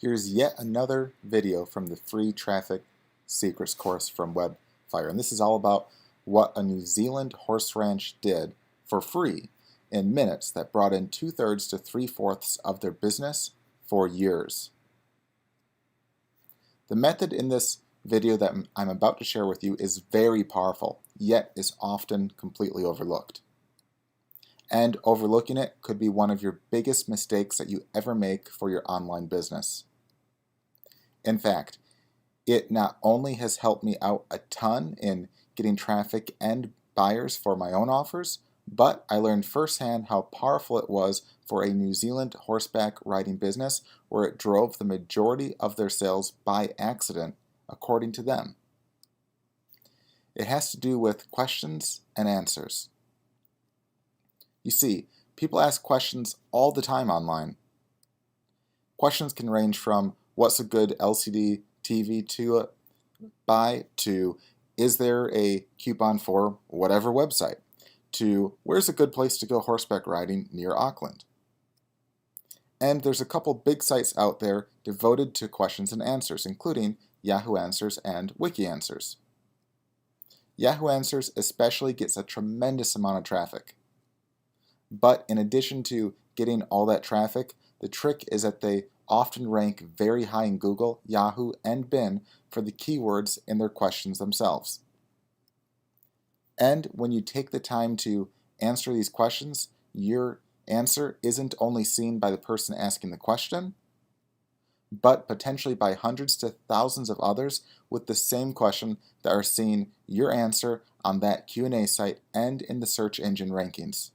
Here's yet another video from the Free Traffic Secrets course from Webfire, and this is all about what a New Zealand horse ranch did for free in minutes that brought in 2/3 to 3/4 of their business for years. The method in this video that I'm about to share with you is very powerful, yet is often completely overlooked. And overlooking it could be one of your biggest mistakes that you ever make for your online business. In fact, it not only has helped me out a ton in getting traffic and buyers for my own offers, but I learned firsthand how powerful it was for a New Zealand horseback riding business where it drove the majority of their sales by accident, according to them. It has to do with questions and answers. You see, people ask questions all the time online. Questions can range from what's a good LCD TV to buy to is there a coupon for whatever website to where's a good place to go horseback riding near Auckland. And there's a couple big sites out there devoted to questions and answers, including Yahoo Answers and Wiki Answers. Yahoo Answers especially gets a tremendous amount of traffic. But in addition to getting all that traffic, the trick is that they often rank very high in Google, Yahoo, and Bing for the keywords in their questions themselves. And when you take the time to answer these questions, your answer isn't only seen by the person asking the question, but potentially by hundreds to thousands of others with the same question that are seeing your answer on that Q&A site and in the search engine rankings.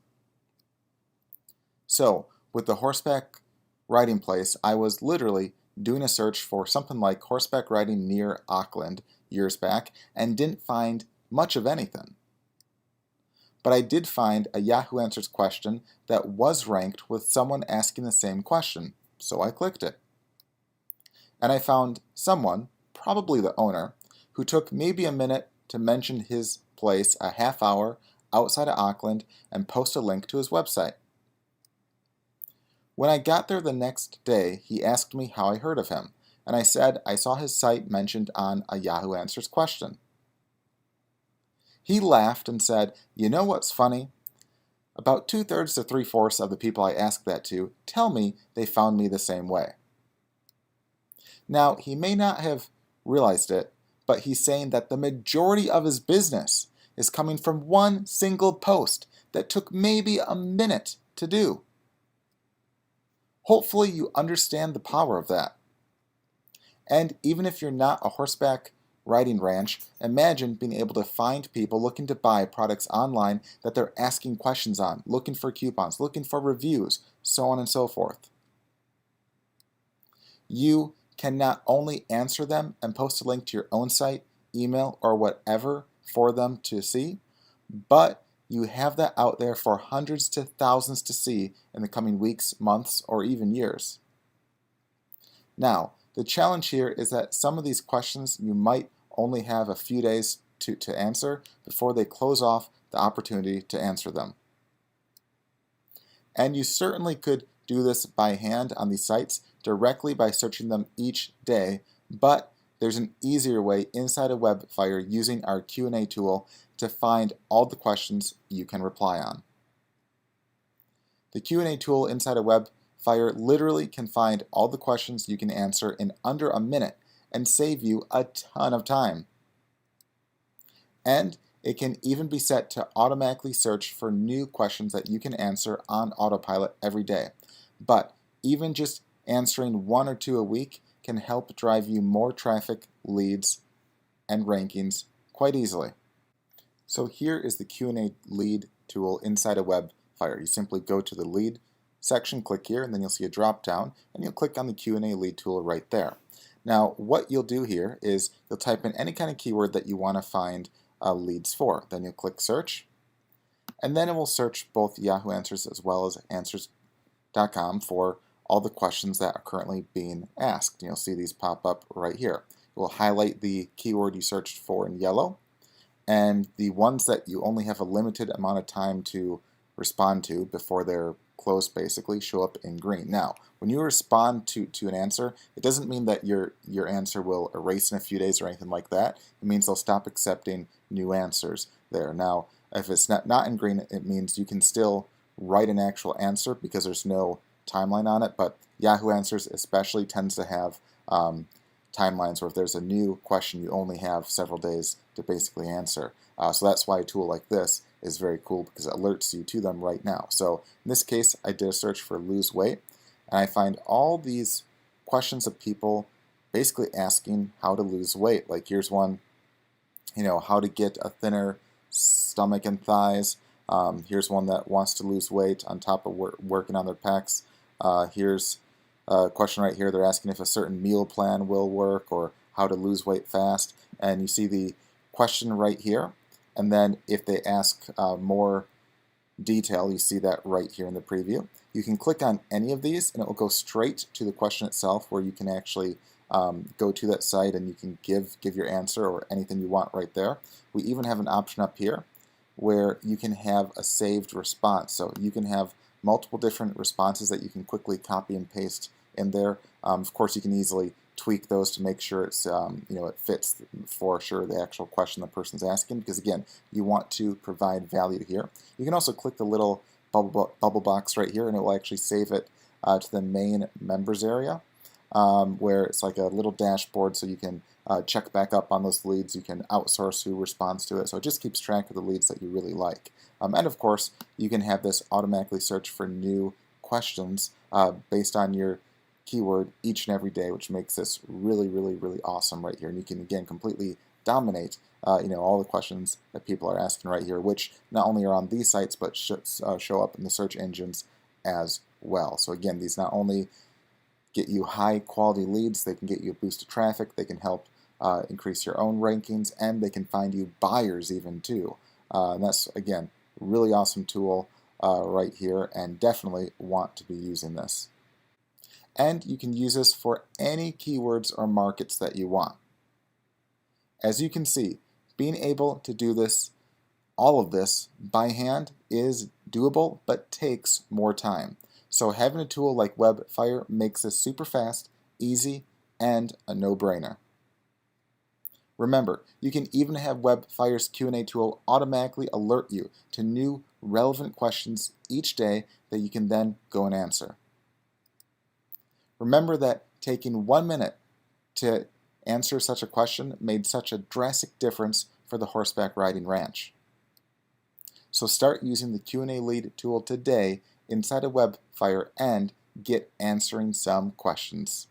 So, with the horseback riding place, I was literally doing a search for something like horseback riding near Auckland years back and didn't find much of anything. But I did find a Yahoo Answers question that was ranked with someone asking the same question, so I clicked it. And I found someone, probably the owner, who took maybe a minute to mention his place a half hour outside of Auckland and post a link to his website. When I got there the next day, he asked me how I heard of him, and I said I saw his site mentioned on a Yahoo Answers question. He laughed and said, "You know what's funny? About 2/3 to 3/4 of the people I asked that to tell me they found me the same way." Now, he may not have realized it, but he's saying that the majority of his business is coming from one single post that took maybe a minute to do. Hopefully you understand the power of that. And even if you're not a horseback riding ranch, imagine being able to find people looking to buy products online that they're asking questions on, looking for coupons, looking for reviews, so on and so forth. You can not only answer them and post a link to your own site, email, or whatever for them to see, but you have that out there for hundreds to thousands to see in the coming weeks, months, or even years. Now, the challenge here is that some of these questions you might only have a few days to answer before they close off the opportunity to answer them. And you certainly could do this by hand on these sites directly by searching them each day, but there's an easier way inside of Webfire using our Q&A tool to find all the questions you can reply on. The Q&A tool inside of Webfire literally can find all the questions you can answer in under a minute and save you a ton of time. And it can even be set to automatically search for new questions that you can answer on autopilot every day. But even just answering one or two a week can help drive you more traffic, leads, and rankings quite easily. So here is the Q&A lead tool inside of Webfire. You simply go to the lead section, click here, and then you'll see a drop down, and you'll click on the Q&A lead tool right there. Now, what you'll do here is you'll type in any kind of keyword that you want to find leads for. Then you'll click search, and then it will search both Yahoo Answers as well as Answers.com for all the questions that are currently being asked. You'll see these pop up right here. It will highlight the keyword you searched for in yellow, and the ones that you only have a limited amount of time to respond to before they're close basically show up in green. Now, when you respond to an answer, it doesn't mean that your answer will erase in a few days or anything like that. It means they'll stop accepting new answers there. Now, if it's not in green, it means you can still write an actual answer because there's no timeline on it, but Yahoo Answers especially tends to have timelines where if there's a new question, you only have several days to basically answer. So that's why a tool like this is very cool because it alerts you to them right now. So in this case, I did a search for lose weight, and I find all these questions of people basically asking how to lose weight. Like here's one, how to get a thinner stomach and thighs. Here's one that wants to lose weight on top of working on their pecs. Here's a question right here. They're asking if a certain meal plan will work or how to lose weight fast. And you see the question right here. And then if they ask more detail, you see that right here in the preview. You can click on any of these and it will go straight to the question itself where you can actually go to that site and you can give your answer or anything you want right there. We even have an option up here where you can have a saved response. So you can have multiple different responses that you can quickly copy and paste in there. Of course, you can easily tweak those to make sure it's it fits for sure the actual question the person's asking, because again, you want to provide value here. You can also click the little bubble box right here and it will actually save it to the main members area, where it's like a little dashboard so you can check back up on those leads. You can outsource who responds to it, so it just keeps track of the leads that you really like. And of course, you can have this automatically search for new questions based on your keyword each and every day, which makes this really, really, really awesome right here. And you can again completely dominate all the questions that people are asking right here, which not only are on these sites but show up in the search engines as well. So again, these not only get you high quality leads, they can get you a boost of traffic, they can help increase your own rankings, and they can find you buyers even too. And that's again really awesome tool right here, and definitely want to be using this. And you can use this for any keywords or markets that you want. As you can see, being able to do this, all of this by hand is doable, but takes more time. So having a tool like Webfire makes this super fast, easy, and a no-brainer. Remember, you can even have Webfire's Q&A tool automatically alert you to new relevant questions each day that you can then go and answer. Remember that taking 1 minute to answer such a question made such a drastic difference for the horseback riding ranch. So start using the Q&A lead tool today inside of Webfire and get answering some questions.